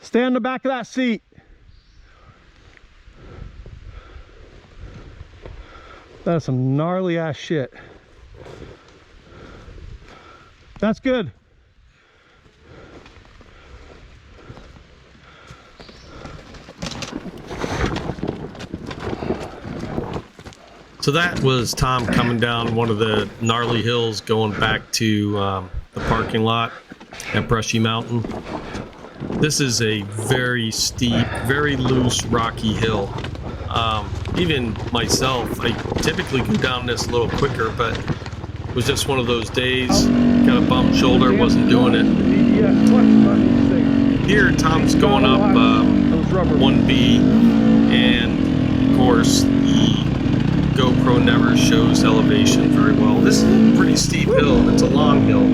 Stay on the back of that seat. That's some gnarly ass shit. That's good. So that was Tom coming down one of the gnarly hills going back to the parking lot at Brushy Mountain. This is a very steep, very loose, rocky hill. Even myself, I typically go down this a little quicker, but it was just one of those days. Got a bum shoulder, wasn't doing it. Here, Tom's going up 1B, and of course, the GoPro never shows elevation very well. This is a pretty steep hill, and it's a long hill.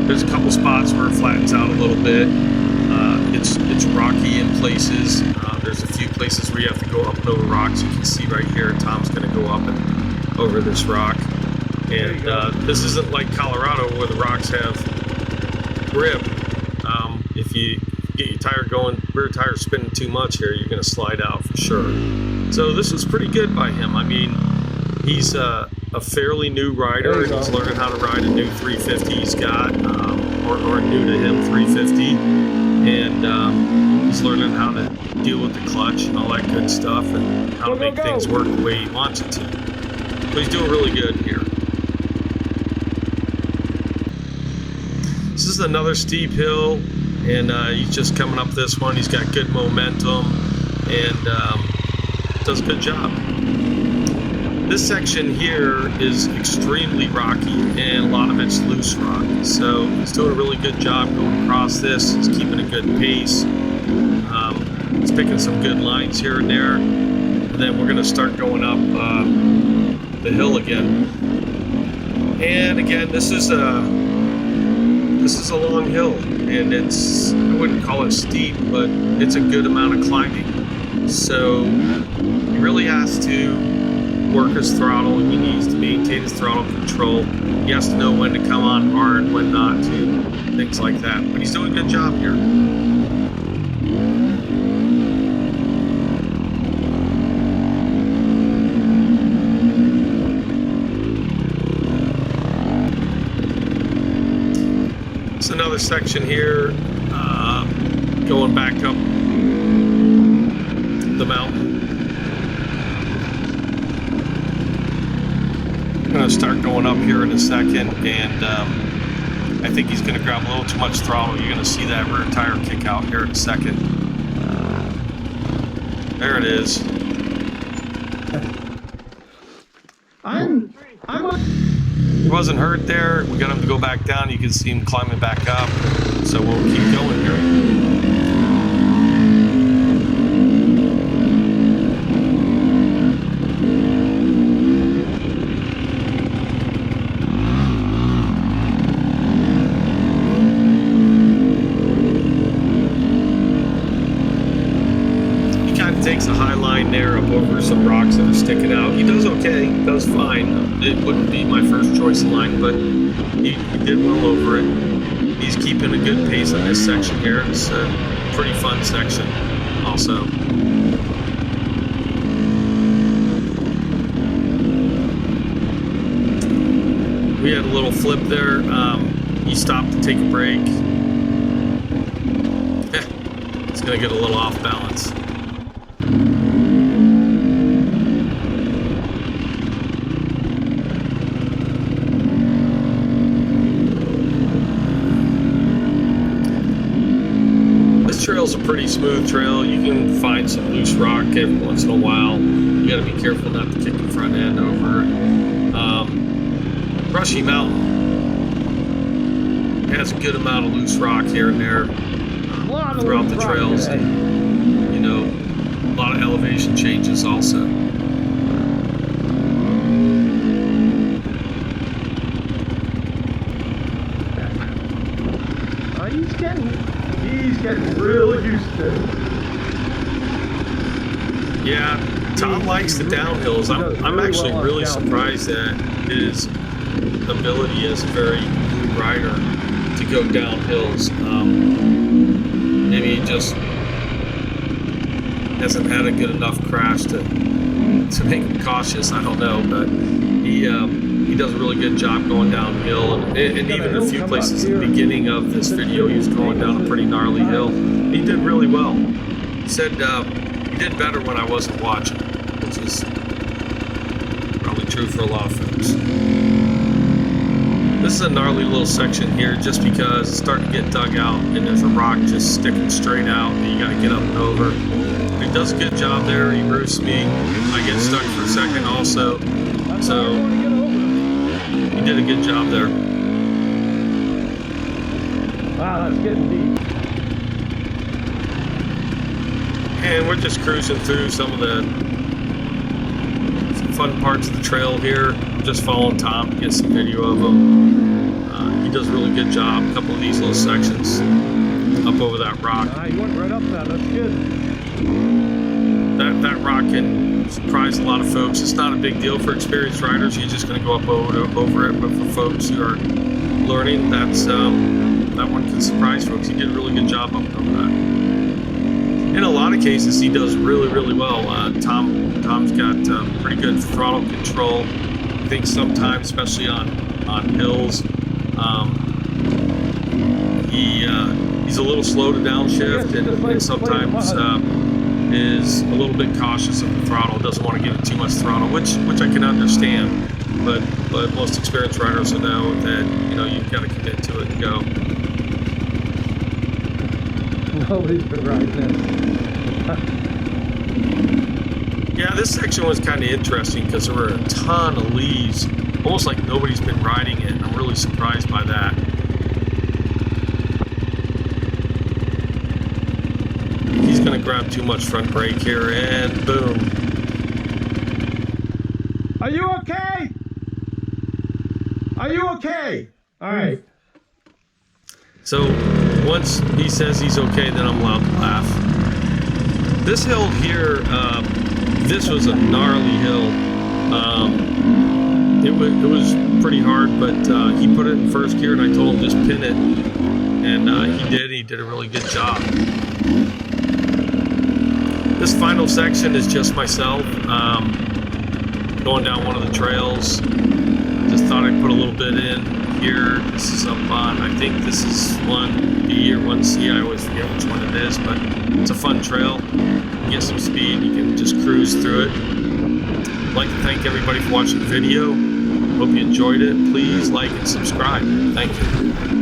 There's a couple spots where it flattens out a little bit. It's rocky in places. There's a few places where you have to go up and over rocks. You can see right here, Tom's going to go up and over this rock. And this isn't like Colorado where the rocks have grip. If you get your tire going, rear tire spinning too much here, you're going to slide out for sure. So this is pretty good by him. I mean, he's a fairly new rider. He's learning how to ride a new 350 he's got, or new to him 350. And he's learning how to deal with the clutch and all that good stuff, and how to make things work the way he wants it to. But he's doing really good here. This is another steep hill, and he's just coming up this one. He's got good momentum and does a good job. This section here is extremely rocky, and a lot of it's loose rock. So he's doing a really good job going across this. He's keeping a good pace. He's picking some good lines here and there. And then we're going to start going up the hill again. And again, this is a long hill, and I wouldn't call it steep, but it's a good amount of climbing. So he really has to work his throttle. He needs to maintain his throttle control. He has to know when to come on hard, when not to, things like that. But he's doing a good job here. It's another section here, going back up the mountain. I'm going to start going up here in a second, and I think he's going to grab a little too much throttle. You're going to see that rear tire kick out here in a second. There it is. He wasn't hurt there. We got him to go back down. You can see him climbing back up. So we'll keep going here. Takes a high line there up over some rocks that are sticking out. He does okay, he does fine. It wouldn't be my first choice line, but he did well over it. He's keeping a good pace on this section here. It's a pretty fun section also. We had a little flip there. He stopped to take a break. It's going to get a little off balance. Trail's a pretty smooth trail. You can find some loose rock every once in a while. You got to be careful not to kick the front end over. Brushy Mountain has a good amount of loose rock here and there throughout the trails, and you know, a lot of elevation changes also. He's getting really used to it. Yeah, Tom likes the downhills. I'm actually really surprised at his ability as a very new rider to go down hills. Maybe he just hasn't had a good enough crash to make him cautious. I don't know, but he does a really good job going downhill, and even a few places at the beginning of this video, he was going down a pretty gnarly hill. He did really well. He said he did better when I wasn't watching, which is probably true for a lot of folks. This is a gnarly little section here just because it's starting to get dug out and there's a rock just sticking straight out and you got to get up and over. He does a good job there. He roofs me. I get stuck for a second also. So he did a good job there. Wow, that's getting deep. And we're just cruising through some fun parts of the trail here. Just following Tom to get some video of him. He does a really good job. A couple of these little sections up over that rock. You went right up that. That's good. That rock can surprise a lot of folks. It's not a big deal for experienced riders. You're just going to go up over it. But for folks who are learning, that one can surprise folks. He did a really good job up over that. In a lot of cases, he does really, really well. Tom's got pretty good throttle control. I think sometimes, especially on hills, he's a little slow to downshift, and sometimes is a little bit cautious of the throttle. Doesn't want to give it too much throttle, which I can understand. But most experienced riders will know that you've got to commit to it and go. Nobody's been riding this. Yeah, this section was kind of interesting because there were a ton of leaves, almost like nobody's been riding it, and I'm really surprised by that. He's going to grab too much front brake here, and boom. Are you okay? Are you okay? All right. So once he says he's okay, then I'm allowed to laugh. This hill here, this was a gnarly hill. It was pretty hard, but he put it in first gear, and I told him just pin it, and he did. He did a really good job. This final section is just myself going down one of the trails. Just thought I'd put a little bit in here. This is up on, I think this is 1B or 1C. I always forget which one it is, but it's a fun trail. You get some speed, you can just cruise through it. I'd like to thank everybody for watching the video. Hope you enjoyed it. Please like and subscribe. Thank you.